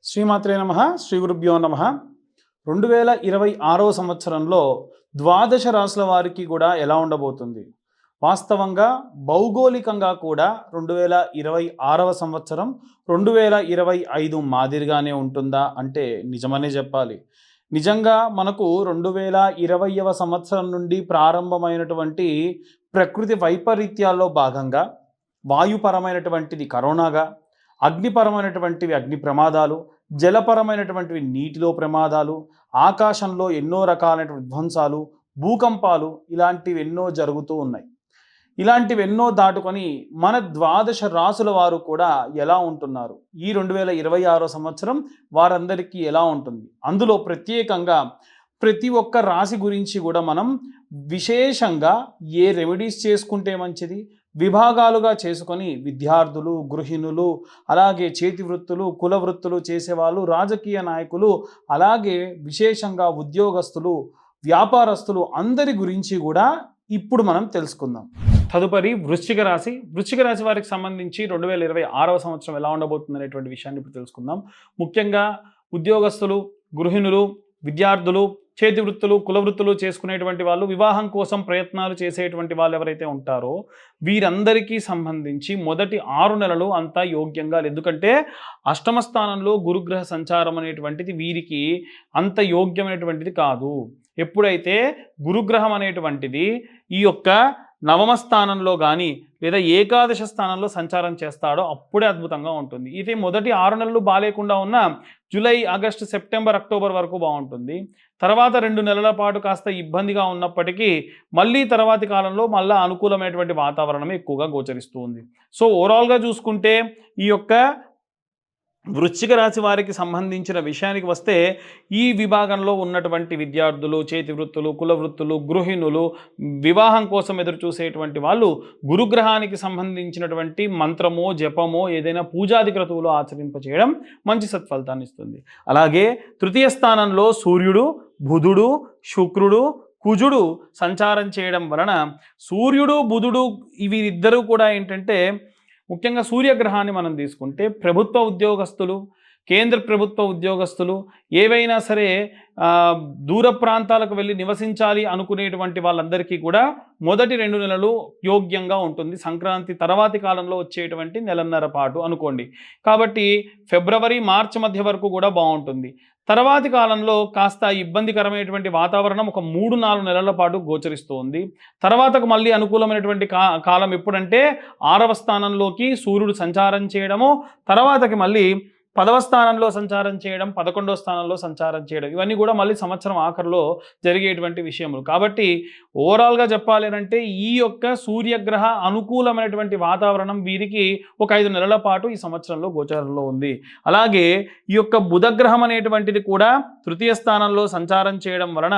శ్రీమాత్రే నమః. శ్రీ గురుభ్యో నమః. 2026వ సంవత్సరంలో ద్వాదశ రాశుల వారికి కూడా ఎలా ఉండబోతుంది? వాస్తవంగా భౌగోళికంగా కూడా 2026వ సంవత్సరం 2025 మాదిరిగానే ఉంటుందా అంటే నిజమనే చెప్పాలి. నిజంగా మనకు 2020వ సంవత్సరం నుండి ప్రారంభమైనటువంటి ప్రకృతి వైపరీత్యాల్లో భాగంగా వాయుపరమైనటువంటిది కరోనాగా, అగ్నిపరమైనటువంటివి అగ్ని ప్రమాదాలు, జలపరమైనటువంటివి నీటిలో ప్రమాదాలు, ఆకాశంలో ఎన్నో రకాలైన విధ్వంసాలు, భూకంపాలు ఇలాంటివి ఎన్నో జరుగుతూ ఉన్నాయి. ఇలాంటివెన్నో దాటుకొని మన ద్వాదశ రాసుల వారు కూడా ఎలా ఉంటున్నారు? ఈ 2026 సంవత్సరం వారందరికీ ఎలా ఉంటుంది? అందులో ప్రత్యేకంగా ప్రతి ఒక్క రాశి గురించి కూడా మనం విశేషంగా ఏ రెమెడీస్ చేసుకుంటే మంచిది, విభాగాలుగా చేసుకొని విద్యార్థులు, గృహిణులు, అలాగే చేతి వృత్తులు, కుల వృత్తులు చేసేవాళ్ళు, రాజకీయ నాయకులు, అలాగే విశేషంగా ఉద్యోగస్తులు, వ్యాపారస్తులు అందరి గురించి కూడా ఇప్పుడు మనం తెలుసుకుందాం. తదుపరి వృశ్చిక రాశి. వృశ్చిక రాశి వారికి సంబంధించి 2026వ సంవత్సరం ఎలా ఉండబోతుంది అనేటువంటి విషయాన్ని ఇప్పుడు తెలుసుకుందాం. ముఖ్యంగా ఉద్యోగస్తులు, గృహిణులు, విద్యార్థులు, చేతి వృత్తులు, కుల వృత్తులు చేసుకునేటువంటి వాళ్ళు, వివాహం కోసం ప్రయత్నాలు చేసేటువంటి వాళ్ళు ఎవరైతే ఉంటారో వీరందరికీ సంబంధించి మొదటి 6 నెలలు అంతా యోగ్యంగా లేదు. ఎందుకంటే అష్టమ స్థానంలో గురుగ్రహ సంచారం అనేటువంటిది వీరికి అంత యోగ్యమైనటువంటిది కాదు. ఎప్పుడైతే గురుగ్రహం అనేటువంటిది ఈ యొక్క నవమ స్థానంలో కానీ లేదా ఏకాదశ స్థానంలో సంచారం చేస్తాడో అప్పుడే అద్భుతంగా ఉంటుంది. ఇది మొదటి 6 నెలలు బాలేకుండా ఉన్న జూలై, ఆగస్టు, సెప్టెంబర్, అక్టోబర్ వరకు బాగుంటుంది. తర్వాత 2 నెలల పాటు కాస్త ఇబ్బందిగా ఉన్నప్పటికీ మళ్ళీ తర్వాతి కాలంలో మళ్ళీ అనుకూలమైనటువంటి వాతావరణం ఎక్కువగా గోచరిస్తూ ఉంది. సో ఓవరాల్గా చూసుకుంటే ఈ యొక్క వృశ్చిక రాశి వారికి సంబంధించిన విషయానికి వస్తే ఈ విభాగంలో ఉన్నటువంటి విద్యార్థులు, చేతి వృత్తులు, కుల వృత్తులు, గృహిణులు, వివాహం కోసం ఎదురు చూసేటువంటి వాళ్ళు గురుగ్రహానికి సంబంధించినటువంటి మంత్రమో, జపమో, ఏదైనా పూజాది క్రతువులు ఆచరింపచేయడం మంచి సత్ఫలితాన్ని ఇస్తుంది. అలాగే తృతీయ స్థానంలో సూర్యుడు, బుధుడు, శుక్రుడు, కుజుడు సంచారం చేయడం వలన సూర్యుడు, బుధుడు వీరిద్దరూ కూడా ఏంటంటే ముఖ్యంగా సూర్యగ్రహాన్ని మనం తీసుకుంటే ప్రభుత్వ ఉద్యోగస్తులు, కేంద్ర ప్రభుత్వ ఉద్యోగస్తులు, ఏవైనా సరే దూర ప్రాంతాలకు వెళ్ళి నివసించాలి అనుకునేటువంటి వాళ్ళందరికీ కూడా మొదటి 2 నెలలు యోగ్యంగా ఉంటుంది. సంక్రాంతి తర్వాతి కాలంలో వచ్చేటువంటి నెలన్నర పాటు అనుకోండి. కాబట్టి ఫిబ్రవరి, మార్చి మధ్య వరకు కూడా బాగుంటుంది. తర్వాతి కాలంలో కాస్త ఇబ్బందికరమైనటువంటి వాతావరణం ఒక 3-4 నెలల పాటు గోచరిస్తుంది. తర్వాతకు మళ్ళీ అనుకూలమైనటువంటి కాలం ఎప్పుడంటే 6వ స్థానంలోకి సూర్యుడు సంచారం చేయడము, తర్వాతకి మళ్ళీ 10వ స్థానంలో సంచారం చేయడం, 11వ స్థానంలో సంచారం చేయడం, ఇవన్నీ కూడా మళ్ళీ సంవత్సరం ఆఖరిలో జరిగేటువంటి విషయములు. కాబట్టి ఓవరాల్గా చెప్పాలి అంటే ఈ యొక్క సూర్యగ్రహ అనుకూలమైనటువంటి వాతావరణం వీరికి ఒక 5 నెలల పాటు ఈ సంవత్సరంలో గోచరంలో ఉంది. అలాగే ఈ యొక్క బుధగ్రహం అనేటువంటిది కూడా తృతీయ స్థానంలో సంచారం చేయడం వలన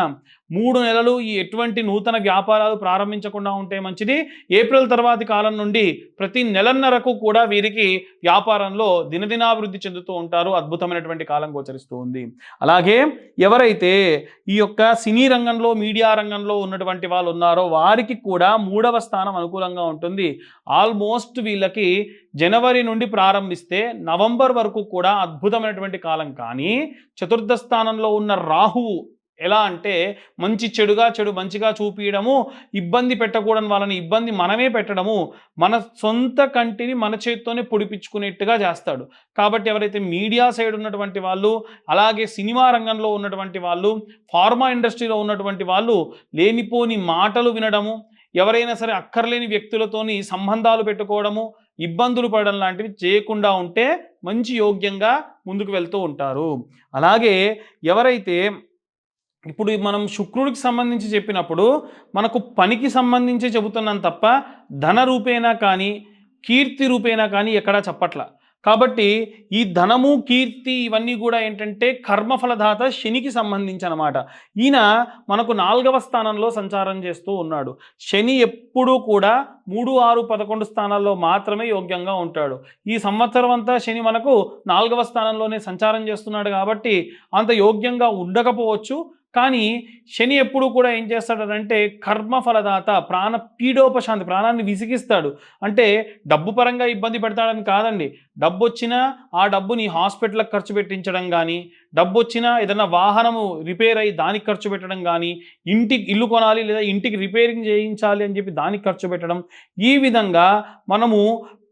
3 నెలలు ఈ ఎటువంటి నూతన వ్యాపారాలు ప్రారంభించకుండా ఉంటే మంచిది. ఏప్రిల్ తర్వాతి కాలం నుండి ప్రతి నెలన్నరకు కూడా వీరికి వ్యాపారంలో దినదినాభివృద్ధి చెందుతూ ఉంటారు. అద్భుతమైనటువంటి కాలం గోచరిస్తూ ఉంది. అలాగే ఎవరైతే ఈ యొక్క సినీ రంగంలో, మీడియా రంగంలో ఉన్నటువంటి వాళ్ళు ఉన్నారో వారికి కూడా 3వ స్థానం అనుకూలంగా ఉంటుంది. ఆల్మోస్ట్ వీళ్ళకి జనవరి నుండి ప్రారంభిస్తే నవంబర్ వరకు కూడా అద్భుతమైనటువంటి కాలం. కానీ చతుర్థ స్థానంలో ఉన్న రాహువు ఎలా అంటే మంచి చెడుగా, చెడు మంచిగా చూపించడము, ఇబ్బంది పెట్టకూడని వాళ్ళని ఇబ్బంది మనమే పెట్టడము, మన సొంత కంటిని మన చేతితోనే పొడిపించుకునేట్టుగా చేస్తాడు. కాబట్టి ఎవరైతే మీడియా సైడ్ ఉన్నటువంటి వాళ్ళు, అలాగే సినిమా రంగంలో ఉన్నటువంటి వాళ్ళు, ఫార్మా ఇండస్ట్రీలో ఉన్నటువంటి వాళ్ళు లేనిపోని మాటలు వినడము, ఎవరైనా సరే అక్కర్లేని వ్యక్తులతోని సంబంధాలు పెట్టుకోవడము, ఇబ్బందులు పడడం లాంటివి చేయకుండా ఉంటే మంచి యోగ్యంగా ముందుకు వెళ్తూ ఉంటారు. అలాగే ఎవరైతే ఇప్పుడు మనం శుక్రుడికి సంబంధించి చెప్పినప్పుడు మనకు పనికి సంబంధించి చెబుతున్నాం తప్ప ధన రూపేణా కానీ, కీర్తి రూపేణా కానీ ఎక్కడా చెప్పట్ల. కాబట్టి ఈ ధనము, కీర్తి ఇవన్నీ కూడా ఏంటంటే కర్మఫలదాత శనికి సంబంధించి అన్నమాట. ఈయన మనకు 4వ స్థానంలో సంచారం చేస్తూ ఉన్నాడు. శని ఎప్పుడూ కూడా 3, 6, 11 స్థానాల్లో మాత్రమే యోగ్యంగా ఉంటాడు. ఈ సంవత్సరం అంతా శని మనకు 4వ స్థానంలోనే సంచారం చేస్తున్నాడు కాబట్టి అంత యోగ్యంగా ఉండకపోవచ్చు. కానీ శని ఎప్పుడు కూడా ఏం చేస్తాడంటే కర్మఫలదాత, ప్రాణ పీడోపశాంతి, ప్రాణాన్ని విసిగిస్తాడు. అంటే డబ్బు పరంగా ఇబ్బంది పెడతాడని కాదండి. డబ్బొచ్చినా ఆ డబ్బుని హాస్పిటల్‌కి ఖర్చు పెట్టించడం గానీ, డబ్బొచ్చినా ఏదైనా వాహనము రిపేర్ అయ్యి దానికి ఖర్చు పెట్టడం గానీ, ఇల్లు కొనాలి లేదా ఇంటికి రిపేరింగ్ చేయించాలి అని చెప్పి దానికి ఖర్చు పెట్టడం. ఈ విధంగా మనము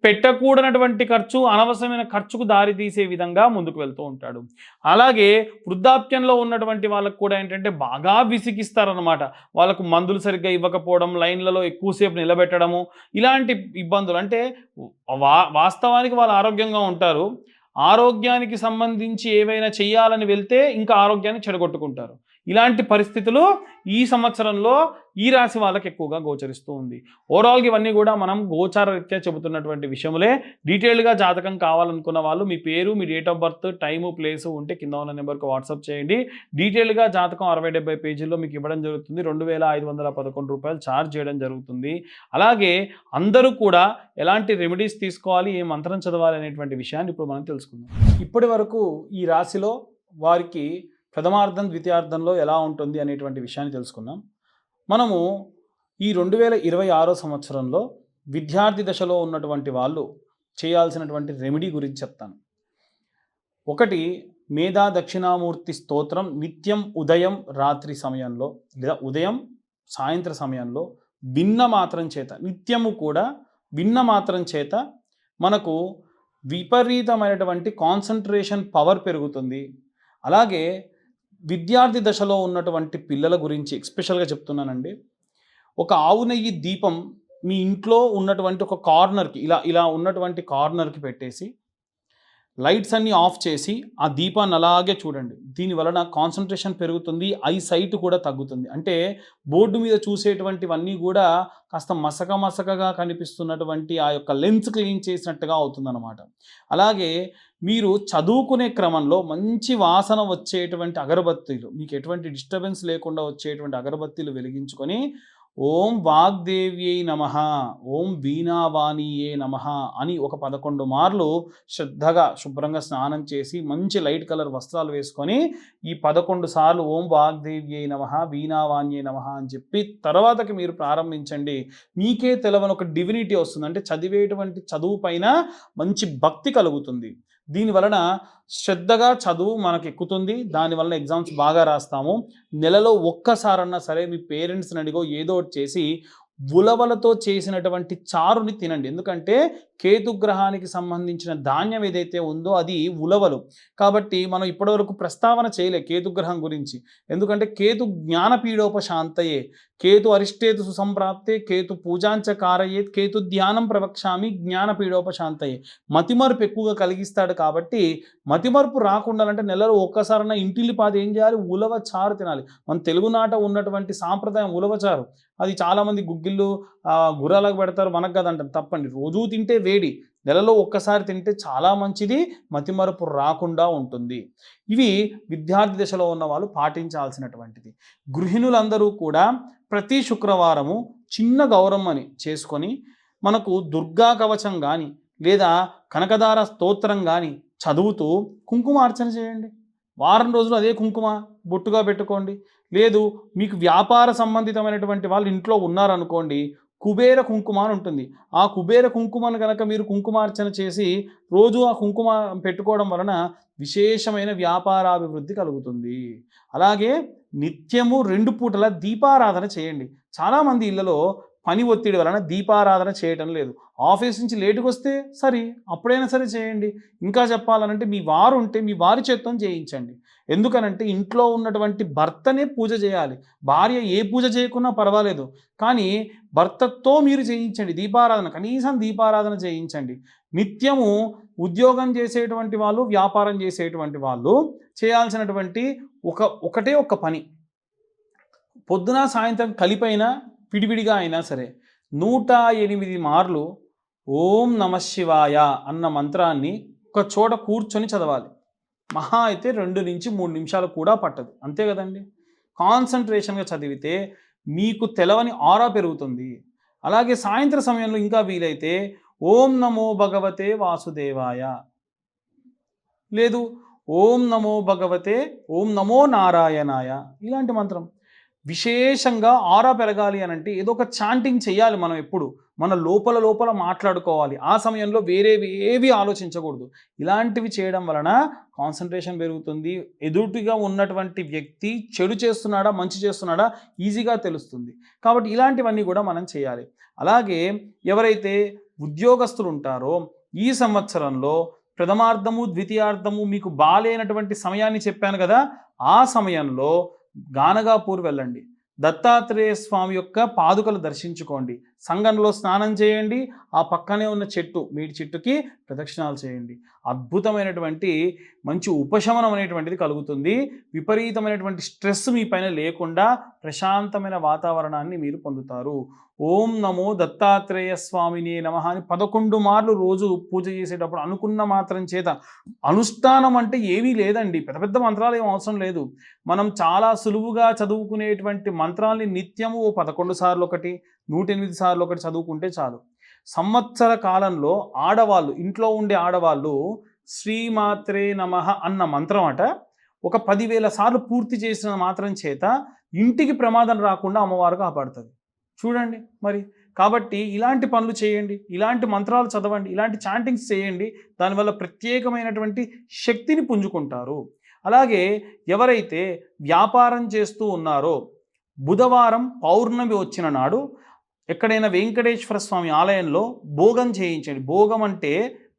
పెట్టకూడనటువంటి ఖర్చు, అనవసరమైన ఖర్చుకు దారి తీసే విధంగా ముందుకు వెళ్తూ ఉంటాడు. అలాగే వృద్ధాప్యంలో ఉన్నటువంటి వాళ్ళకి కూడా ఏంటంటే బాగా విసిగిస్తారనమాట. వాళ్ళకు మందులు సరిగ్గా ఇవ్వకపోవడం, లైన్‌లలో ఎక్కువసేపు నిలబెట్టడము, ఇలాంటి ఇబ్బందులు. అంటే వాస్తవానికి వాళ్ళు ఆరోగ్యంగా ఉంటారు. ఆరోగ్యానికి సంబంధించి ఏవైనా చేయాలని వెళ్తే ఇంకా ఆరోగ్యాన్ని చెడగొట్టుకుంటారు. ఇలాంటి పరిస్థితులు ఈ సంవత్సరంలో ఈ రాశి వాళ్ళకి ఎక్కువగా గోచరిస్తూ ఉంది. ఓవరాల్‌గా ఇవన్నీ కూడా మనం గోచార రీత్యా చెబుతున్నటువంటి విషయములే. డీటెయిల్డ్‌గా జాతకం కావాలనుకున్న వాళ్ళు మీ పేరు, మీ date of birth, time, place ఉంటే కింద ఉన్న నెంబర్‌కి వాట్సాప్ చేయండి. డీటెయిల్డ్‌గా జాతకం 60, 70 పేజీల్లో మీకు ఇవ్వడం జరుగుతుంది. రూ. 2,511 ఛార్జ్ చేయడం జరుగుతుంది. అలాగే అందరూ కూడా ఎలాంటి రెమెడీస్ తీసుకోవాలి, ఏ మంత్రం చదవాలి అనేటువంటి విషయాన్ని ఇప్పుడు మనం తెలుసుకుందాం. ఇప్పటి వరకు ఈ రాశిలో వారికి ప్రథమార్థం, ద్వితీయార్థంలో ఎలా ఉంటుంది అనేటువంటి విషయాన్ని తెలుసుకుందాం. మనము ఈ 2026 సంవత్సరంలో విద్యార్థి దశలో ఉన్నటువంటి వాళ్ళు చేయాల్సినటువంటి రెమెడీ గురించి చెప్తాను. ఒకటి, మేధా దక్షిణామూర్తి స్తోత్రం నిత్యం ఉదయం రాత్రి సమయంలో లేదా ఉదయం సాయంత్ర సమయంలో విన్న మాత్రం చేత, నిత్యము కూడా విన్న మాత్రం చేత మనకు విపరీతమైనటువంటి కాన్సంట్రేషన్ పవర్ పెరుగుతుంది. అలాగే విద్యార్థి దశలో ఉన్నటువంటి పిల్లల గురించి ఎస్పెషల్‌గా చెప్తున్నానండి. ఒక ఆవు నెయ్యి దీపం మీ ఇంట్లో ఉన్నటువంటి ఒక కార్నర్‌కి ఇలా ఉన్నటువంటి కార్నర్‌కి పెట్టేసి, లైట్స్ అన్నీ ఆఫ్ చేసి ఆ దీపాన్ని అలాగే చూడండి. దీని వలన కాన్సంట్రేషన్ పెరుగుతుంది. ఐ సైట్ కూడా తగ్గుతుంది. అంటే బోర్డు మీద చూసేటువంటివన్నీ కూడా కాస్త మసకగా కనిపిస్తున్నటువంటి ఆ యొక్క లెన్స్ క్లీన్ చేసినట్టుగా అవుతుందన్నమాట. అలాగే మీరు చదువుకునే క్రమంలో మంచి వాసన వచ్చేటువంటి అగరబత్తీలు, మీకు ఎటువంటి డిస్టర్బెన్స్ లేకుండా వచ్చేటువంటి అగరబత్తీలు వెలిగించుకొని ఓం వాగ్దేవ్యై నమః, ఓం వీణావాణియే నమః అని ఒక 11 మార్లు శ్రద్ధగా శుభ్రంగా స్నానం చేసి మంచి లైట్ కలర్ వస్త్రాలు వేసుకొని ఈ 11 సార్లు ఓం వాగ్దేవ్యై నమః, వీణావాణ్యే నమః అని చెప్పి తర్వాతకి మీరు ప్రారంభించండి. మీకే తెలవని ఒక డివినిటీ వస్తుంది. అంటే చదివేటువంటి చదువు పైన మంచి భక్తి కలుగుతుంది. దీనివలన శ్రద్ధగా చదువు మనకు ఎక్కుతుంది. దానివలన ఎగ్జామ్స్ బాగా రాస్తాము. నెలలో ఒక్కసారన్నా సరే మీ పేరెంట్స్‌ని అడిగో ఏదో ఒకటి చేసి ఉలవలతో చేసినటువంటి చారుని తినండి. ఎందుకంటే కేతుగ్రహానికి సంబంధించిన ధాన్యం ఏదైతే ఉందో అది ఉలవలు. కాబట్టి మనం ఇప్పటివరకు ప్రస్తావన చేయలే కేతుగ్రహం గురించి. ఎందుకంటే కేతు జ్ఞానపీడోపశాంతయే, కేతు అరిష్టేతు సుసంప్రాప్తే, కేతు పూజాంచ కారయేత్, కేతు ధ్యానం ప్రవక్ష్యామి జ్ఞానపీడోపశాంతయే. మతిమరుపు ఎక్కువగా కలిగిస్తాడు. కాబట్టి మతిమరుపు రాకుండా అంటే నెలలో ఒక్కసారన్నా ఇంటిల్లిపాది ఏం చేయాలి? ఉలవ చారు తినాలి. మన తెలుగునాట ఉన్నటువంటి సాంప్రదాయం ఉలవచారు. అది చాలామంది గుగ్గిళ్ళు గుర్రాలకు పెడతారు, మనకు కదంటారు. తప్పండి. రోజూ తింటే వేడి, నెలలో ఒక్కసారి తింటే చాలా మంచిది, మతిమరుపు రాకుండా ఉంటుంది. ఇవి విద్యార్థి దశలో ఉన్న వాళ్ళు పాటించాల్సినటువంటిది. గృహిణులందరూ కూడా ప్రతి శుక్రవారము చిన్న గౌరమ్మని చేసుకొని మనకు దుర్గా కవచం కానీ లేదా కనకదార స్తోత్రం కానీ చదువుతూ కుంకుమార్చన చేయండి. వారం రోజులు అదే కుంకుమ బొట్టుగా పెట్టుకోండి. లేదు మీకు వ్యాపార సంబంధితమైనటువంటి వాళ్ళు ఇంట్లో ఉన్నారనుకోండి, కుబేర కుంకుమ అని ఉంటుంది. ఆ కుబేర కుంకుమను కనుక మీరు కుంకుమార్చన చేసి రోజు ఆ కుంకుమ పెట్టుకోవడం వలన విశేషమైన వ్యాపారాభివృద్ధి కలుగుతుంది. అలాగే నిత్యము 2 పూటల దీపారాధన చేయండి. చాలామంది ఇళ్లలో పని ఒత్తిడి వలన దీపారాధన చేయటం లేదు. ఆఫీస్ నుంచి లేటుగా వస్తే సరే, అప్పుడైనా సరే చేయండి. ఇంకా చెప్పాలనంటే మీ వారు ఉంటే మీ వారి చేత్తో చేయించండి. ఎందుకనంటే ఇంట్లో ఉన్నటువంటి భర్తనే పూజ చేయాలి. భార్య ఏ పూజ చేయకున్నా పర్వాలేదు, కానీ భర్తతో మీరు చేయించండి దీపారాధన. కనీసం దీపారాధన చేయించండి. నిత్యము ఉద్యోగం చేసేటువంటి వాళ్ళు, వ్యాపారం చేసేటువంటి వాళ్ళు చేయాల్సినటువంటి ఒకటే ఒక పని, పొద్దున సాయంత్రం కలిపైనా విడివిడిగా అయినా సరే 108 మార్లు ఓం నమఃశివాయ అన్న మంత్రాన్ని ఒక చోట కూర్చొని చదవాలి. మహా అయితే 2 నుంచి 3 నిమిషాలు కూడా పట్టదు. అంతే కదండి. కాన్సంట్రేషన్గా చదివితే మీకు తెలవని ఆరా పెరుగుతుంది. అలాగే సాయంత్రం సమయంలో ఇంకా వీలైతే ఓం నమో భగవతే వాసుదేవాయ, లేదు ఓం నమో భగవతే, ఓం నమో నారాయణాయ, ఇలాంటి మంత్రం. విశేషంగా ఆరా పెరగాలి అనంటే ఏదో ఒక చాంటింగ్ చేయాలి. మనం ఎప్పుడు మన లోపల లోపల మాట్లాడుకోవాలి. ఆ సమయంలో వేరేవి ఏవి ఆలోచించకూడదు. ఇలాంటివి చేయడం వలన కాన్సంట్రేషన్ పెరుగుతుంది. ఎదుటిగా ఉన్నటువంటి వ్యక్తి చెడు చేస్తున్నాడా, మంచి చేస్తున్నాడా ఈజీగా తెలుస్తుంది. కాబట్టి ఇలాంటివన్నీ కూడా మనం చేయాలి. అలాగే ఎవరైతే ఉద్యోగస్తులు ఉంటారో ఈ సంవత్సరంలో ప్రథమార్థము, ద్వితీయార్థము మీకు బాలేనటువంటి సమయాన్ని చెప్పాను కదా! ఆ సమయంలో గానగాపూర్ వెళ్ళండి. దత్తాత్రేయ స్వామి యొక్క పాదుకలు దర్శించుకోండి. సంగంలో స్నానం చేయండి. ఆ పక్కనే ఉన్న చెట్టు, మీడి చెట్టుకి ప్రదక్షిణాలు చేయండి. అద్భుతమైనటువంటి మంచి ఉపశమనం అనేటువంటిది కలుగుతుంది. విపరీతమైనటువంటి స్ట్రెస్ మీ పైన లేకుండా ప్రశాంతమైన వాతావరణాన్ని మీరు పొందుతారు. ఓం నమో దత్తాత్రేయ స్వామినే నమః అని 11 మార్లు రోజు పూజ చేసేటప్పుడు అనుకున్న మాత్రం చేత, అనుష్ఠానం అంటే ఏమీ లేదండి. పెద్ద పెద్ద మంత్రాలు ఏం అవసరం లేదు. మనం చాలా సులువుగా చదువుకునేటువంటి మంత్రాల్ని నిత్యము 11 సార్లు ఒకటి, 108 సార్లు ఒకటి చదువుకుంటే చాలు. సంవత్సర కాలంలో ఆడవాళ్ళు, ఇంట్లో ఉండే ఆడవాళ్ళు శ్రీమాత్రే నమః అన్న మంత్రం అట ఒక 10,000 సార్లు పూర్తి చేసిన మాత్రం చేత ఇంటికి ప్రమాదం రాకుండా అమ్మవారు కాపాడుతుంది. చూడండి మరి. కాబట్టి ఇలాంటి పనులు చేయండి, ఇలాంటి మంత్రాలు చదవండి, ఇలాంటి చాంటింగ్స్ చేయండి. దానివల్ల ప్రత్యేకమైనటువంటి శక్తిని పుంజుకుంటారు. అలాగే ఎవరైతే వ్యాపారం చేస్తూ ఉన్నారో బుధవారం పౌర్ణమి వచ్చిన నాడు ఎక్కడైనా వెంకటేశ్వర స్వామి ఆలయంలో భోగం చేయించండి. భోగం అంటే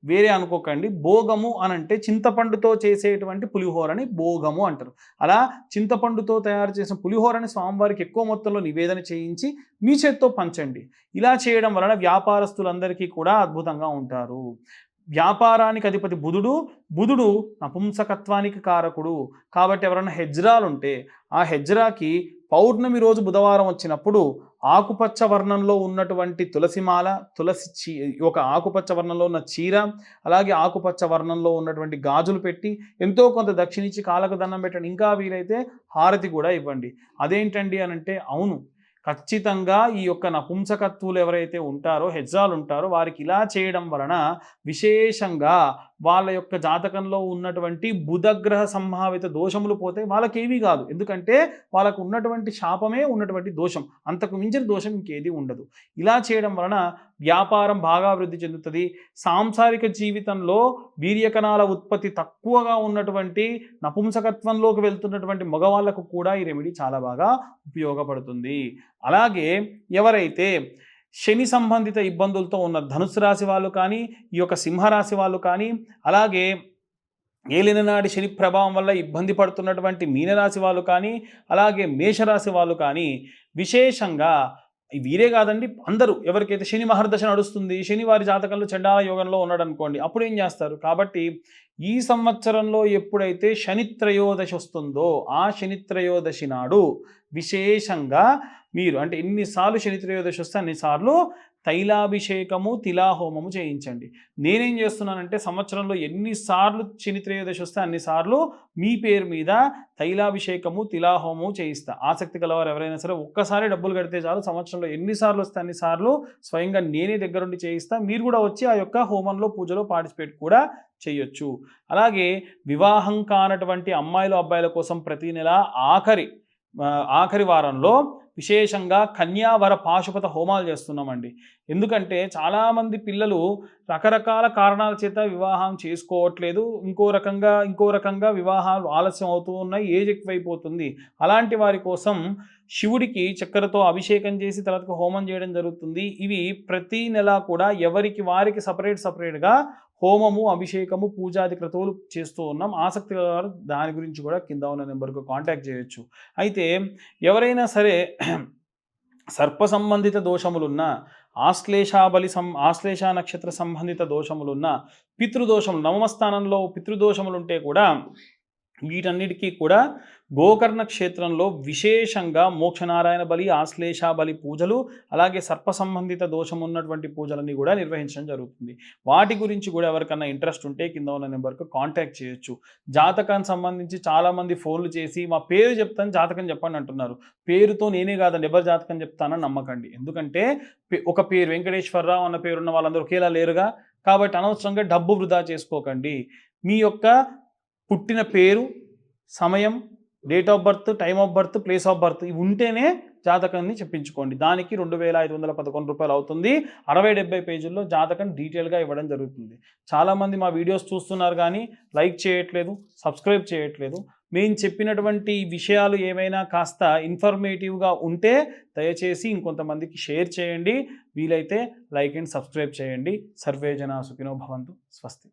వేరే అనుకోకండి. భోగము అనంటే చింతపండుతో చేసేటువంటి పులిహోరని భోగము అంటారు. అలా చింతపండుతో తయారు చేసిన పులిహోరని స్వామివారికి ఎక్కువ మొత్తంలో నివేదన చేయించి మీ చేత్తో పంచండి. ఇలా చేయడం వలన వ్యాపారస్తులందరికీ కూడా అద్భుతంగా ఉంటారు. వ్యాపారానికి అధిపతి బుధుడు, బుధుడు నపుంసకత్వానికి కారకుడు. కాబట్టి ఎవరైనా హెజ్రాలు ఉంటే ఆ హెజ్రాకి పౌర్ణమి రోజు బుధవారం వచ్చినప్పుడు ఆకుపచ్చ వర్ణంలో ఉన్నటువంటి తులసిమాల, ఒక ఆకుపచ్చ వర్ణంలో ఉన్న చీర, అలాగే ఆకుపచ్చ వర్ణంలో ఉన్నటువంటి గాజులు పెట్టి ఎంతో కొంత దక్షిణించి కాళ్ళకు దండం పెట్టండి. ఇంకా వీలైతే హారతి కూడా ఇవ్వండి. అదేంటండి అనంటే అవును, ఖచ్చితంగా ఈ యొక్క నపుంసకత్వులు ఎవరైతే ఉంటారో, హెజ్జాలు ఉంటారో వారికి ఇలా చేయడం వలన విశేషంగా వాళ్ళ యొక్క జాతకంలో ఉన్నటువంటి బుధగ్రహ సంభావిత దోషములు పోతాయి. వాళ్ళకేమీ కాదు. ఎందుకంటే వాళ్ళకు ఉన్నటువంటి శాపమే ఉన్నటువంటి దోషం. అంతకు మించిన దోషం ఇంకేది ఉండదు. ఇలా చేయడం వలన వ్యాపారం బాగా అభివృద్ధి చెందుతుంది. సాంసారిక జీవితంలో వీర్యకణాల ఉత్పత్తి తక్కువగా ఉన్నటువంటి నపుంసకత్వంలోకి వెళ్తున్నటువంటి మగవాళ్ళకు కూడా ఈ రెమెడీ చాలా బాగా ఉపయోగపడుతుంది. అలాగే ఎవరైతే శని సంబంధిత ఇబ్బందులతో ఉన్న ధనుసు రాశి వాళ్ళు కానీ, ఈ యొక్క సింహరాశి వాళ్ళు కానీ, అలాగే ఏలిననాటి శని ప్రభావం వల్ల ఇబ్బంది పడుతున్నటువంటి మీనరాశి వాళ్ళు కానీ, అలాగే మేషరాశి వాళ్ళు కానీ విశేషంగా వీరే కాదండి, అందరూ ఎవరికైతే శని మహర్దశ నడుస్తుంది, శని వారి జాతకంలో చండాల యోగంలో ఉన్నాడు అనుకోండి, అప్పుడు ఏం చేస్తారు? కాబట్టి ఈ సంవత్సరంలో ఎప్పుడైతే శని త్రయోదశి వస్తుందో ఆ శని త్రయోదశి నాడు విశేషంగా మీరు అంటే ఎన్నిసార్లు శని త్రయోదశి వస్తే అన్నిసార్లు తైలాభిషేకము, తిలాహోమము చేయించండి. నేనేం చేస్తున్నానంటే సంవత్సరంలో ఎన్నిసార్లు శని త్రయోదశి వస్తే అన్నిసార్లు మీ పేరు మీద తైలాభిషేకము, తిలాహోమము చేయిస్తా. ఆసక్తి కలవారు ఎవరైనా సరే ఒక్కసారి డబ్బులు కడితే చాలు, సంవత్సరంలో ఎన్నిసార్లు వస్తే అన్నిసార్లు స్వయంగా నేనే దగ్గరుండి చేయిస్తా. మీరు కూడా వచ్చి ఆ యొక్క హోమంలో, పూజలో పార్టిసిపేట్ కూడా చేయొచ్చు. అలాగే వివాహం కానటువంటి అమ్మాయిలు, అబ్బాయిల కోసం ప్రతి నెల ఆఖరి వారంలో విశేషంగా కన్యావర పాశుపత హోమాలు చేస్తున్నామండి. ఎందుకంటే చాలామంది పిల్లలు రకరకాల కారణాల చేత వివాహం చేసుకోవట్లేదు. ఇంకో రకంగా వివాహాలు ఆలస్యం అవుతూ ఉన్నాయి, ఏజ్ ఎక్కువైపోతుంది. అలాంటి వారి కోసం శివుడికి చక్కెరతో అభిషేకం చేసి తర్వాత హోమం చేయడం జరుగుతుంది. ఇవి ప్రతి నెల కూడా ఎవరికి వారికి సపరేట్గా హోమము, అభిషేకము, పూజాది క్రతువులు చేస్తూ ఉన్నాం. ఆసక్తి గలవారు దాని గురించి కూడా కింద ఉన్న నెంబర్కు కాంటాక్ట్ చేయొచ్చు. అయితే ఎవరైనా సరే సర్ప సంబంధిత దోషములున్న, ఆశ్లేష నక్షత్ర సంబంధిత దోషములున్న, పితృదోషములు, నవమస్థానంలో పితృదోషములుంటే కూడా వీటన్నిటికీ కూడా గోకర్ణ క్షేత్రంలో విశేషంగా మోక్షనారాయణ బలి, ఆశ్లేష బలి పూజలు, అలాగే సర్ప సంబంధిత దోషం ఉన్నటువంటి పూజలన్నీ కూడా నిర్వహించడం జరుగుతుంది. వాటి గురించి కూడా ఎవరికన్నా ఇంట్రెస్ట్ ఉంటే కింద ఉన్న నెంబర్కు కాంటాక్ట్ చేయొచ్చు. జాతకానికి సంబంధించి చాలామంది ఫోన్లు చేసి మా పేరు చెప్తాను, జాతకం చెప్పండి అంటున్నారు. పేరుతో నేనే కాదండి ఎవరి జాతకం చెప్తానని నమ్మకండి. ఎందుకంటే ఒక పేరు వెంకటేశ్వరరావు అన్న పేరున్న వాళ్ళందరూ ఒకేలా లేరుగా. కాబట్టి అనవసరంగా డబ్బు వృధా చేసుకోకండి. మీ యొక్క పుట్టిన పేరు, సమయం, date of birth, time of birth, place of birth ఇవి ఉంటేనే జాతకాన్ని చెప్పించుకోండి. దానికి 2,511 రూపాయలు అవుతుంది. 60-70 పేజీల్లో జాతకం డీటెయిల్గా ఇవ్వడం జరుగుతుంది. చాలామంది మా వీడియోస్ చూస్తున్నారు కానీ లైక్ చేయట్లేదు, సబ్స్క్రైబ్ చేయట్లేదు. మేము చెప్పినటువంటి విషయాలు ఏమైనా కాస్త ఇన్ఫర్మేటివ్గా ఉంటే దయచేసి ఇంకొంతమందికి షేర్ చేయండి. వీలైతే లైక్ అండ్ సబ్స్క్రైబ్ చేయండి. సర్వే జనా సుఖినో భవంతు. స్వస్తి.